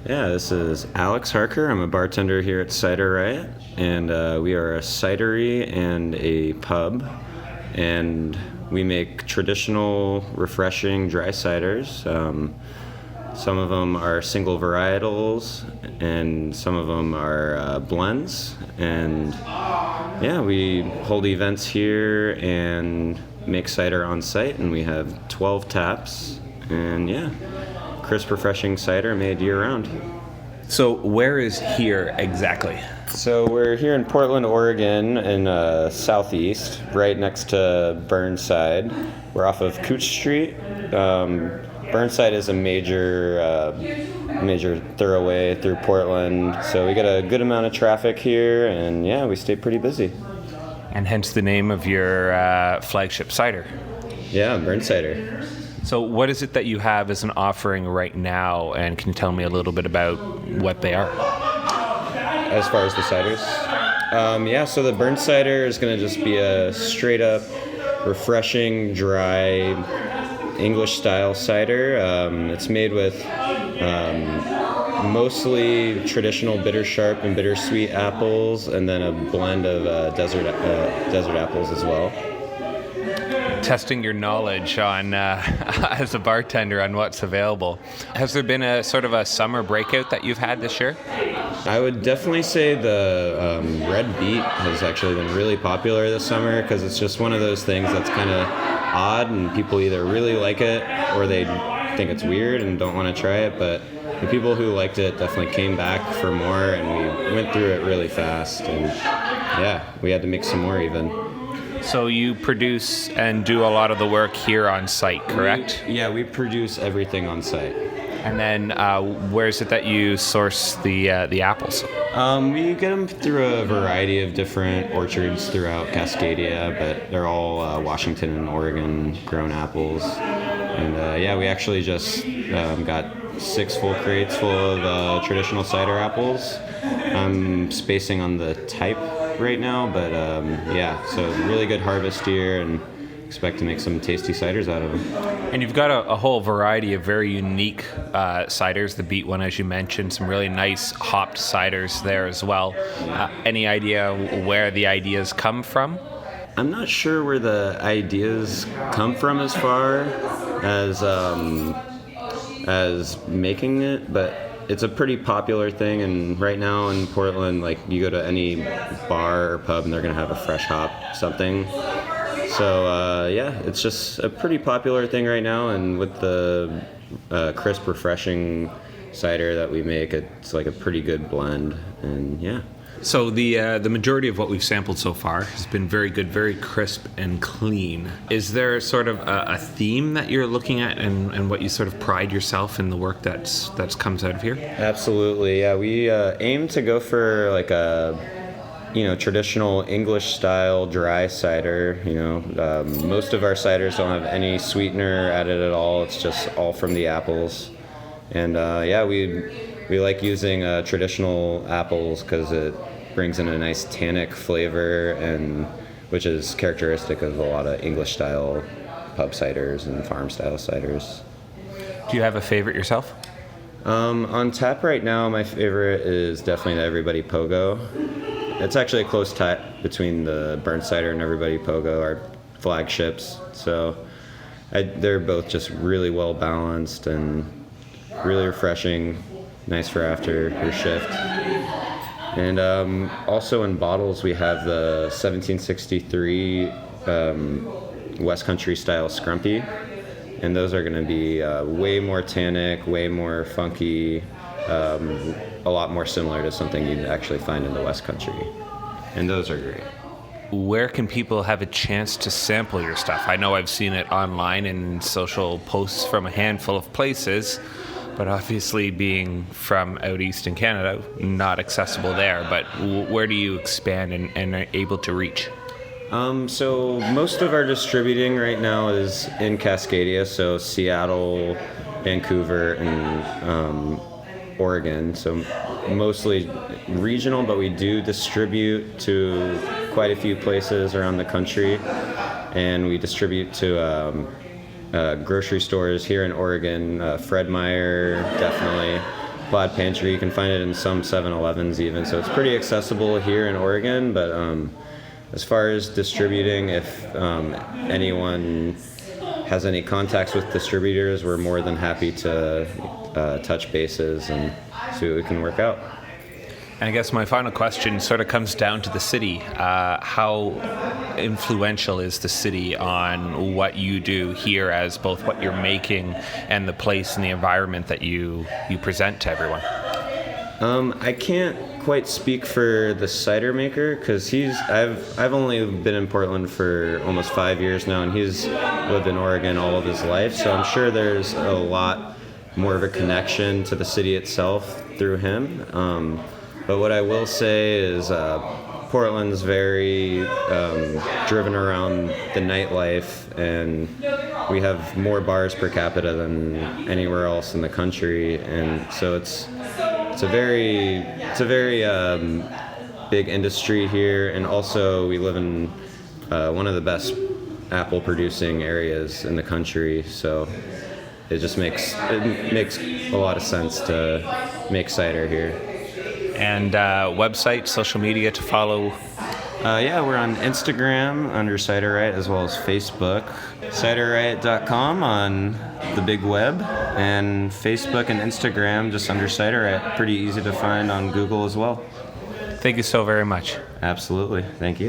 Yeah, this is Alex Harker. I'm a bartender here at Cider Riot, and we are a cidery and a pub, and we make traditional, refreshing dry ciders. Some of them are single varietals, and some of them are blends. And yeah, we hold events here and make cider on site, and we have 12 taps, and yeah, crisp, refreshing cider made year-round. So where is here exactly? So we're here in Portland, Oregon, in southeast, right next to Burnside. We're off of Cooch Street. Burnside is a major thoroughway through Portland, so we get a good amount of traffic here, and yeah, we stay pretty busy. And hence the name of your flagship cider. Yeah, Burnsider. So what is it that you have as an offering right now, and can you tell me a little bit about what they are? As far as the ciders? Yeah, so the Burnsider is going to just be a straight up, refreshing, dry, English-style cider. It's made with mostly traditional bitter sharp and bittersweet apples, and then a blend of desert apples as well. Testing your knowledge on as a bartender on what's available. Has there been a sort of a summer breakout that you've had this year? I would definitely say the red Beet has actually been really popular this summer, because it's just one of those things that's kind of odd, and people either really like it or they think it's weird and don't want to try it. But the people who liked it definitely came back for more, and we went through it really fast, and yeah, we had to make some more even. So you produce and do a lot of the work here on site, correct? We produce everything on site. And then where is it that you source the apples? We get them through a variety of different orchards throughout Cascadia, but they're all Washington and Oregon grown apples. And we actually just got 6 full crates full of traditional cider apples. I'm spacing on the type right now, but so really good harvest year, and expect to make some tasty ciders out of them. And you've got a whole variety of very unique ciders, the Beet one, as you mentioned, some really nice hopped ciders there as well. Any idea where the ideas come from? I'm not sure where the ideas come from as far as making it, but it's a pretty popular thing, and right now in Portland, like, you go to any bar or pub and they're gonna have a fresh hop something. So it's just a pretty popular thing right now, and with the crisp, refreshing cider that we make, it's like a pretty good blend, and yeah. So the majority of what we've sampled so far has been very good, very crisp and clean. Is there sort of a theme that you're looking at, and what you sort of pride yourself in the work that's comes out of here? Absolutely, yeah. We aim to go for like a traditional English style dry cider. Most of our ciders don't have any sweetener added at all. It's just all from the apples, and we like using traditional apples because it brings in a nice tannic flavor, and which is characteristic of a lot of English style pub ciders and farm style ciders. Do you have a favorite yourself? On tap right now, my favorite is definitely the Everybody Pogo. It's actually a close tie between the Burnsider and Everybody Pogo, our flagships. So they're both just really well balanced and really refreshing, nice for after your shift. And also in bottles, we have the 1763 West Country style Scrumpy, and those are going to be way more tannic, way more funky, a lot more similar to something you'd actually find in the West Country, and those are great. Where can people have a chance to sample your stuff? I know I've seen it online and social posts from a handful of places, but obviously being from out east in Canada, not accessible there. But where do you expand and are able to reach? So most of our distributing right now is in Cascadia, so Seattle, Vancouver, and Oregon. So mostly regional, but we do distribute to quite a few places around the country, and we distribute to grocery stores here in Oregon. Fred Meyer, definitely. Plaid Pantry. You can find it in some 7-Elevens even. So it's pretty accessible here in Oregon. But as far as distributing, if anyone has any contacts with distributors, we're more than happy to touch bases and see what we can work out. And I guess my final question sort of comes down to the city. How influential is the city on what you do here as both what you're making and the place and the environment that you present to everyone? I can't quite speak for the cider maker because I've only been in Portland for almost 5 years now, and he's lived in Oregon all of his life. So I'm sure there's a lot more of a connection to the city itself through him. But what I will say is Portland's very driven around the nightlife, and we have more bars per capita than anywhere else in the country, and so it's a very big industry here, and also we live in one of the best apple producing areas in the country, so it just makes a lot of sense to make cider here. And website, social media to follow? Yeah, we're on Instagram under Cider Riot, as well as Facebook. CiderRiot.com on the big web, and Facebook and Instagram just under Cider Riot. Pretty easy to find on Google as well. Thank you so very much. Absolutely. Thank you.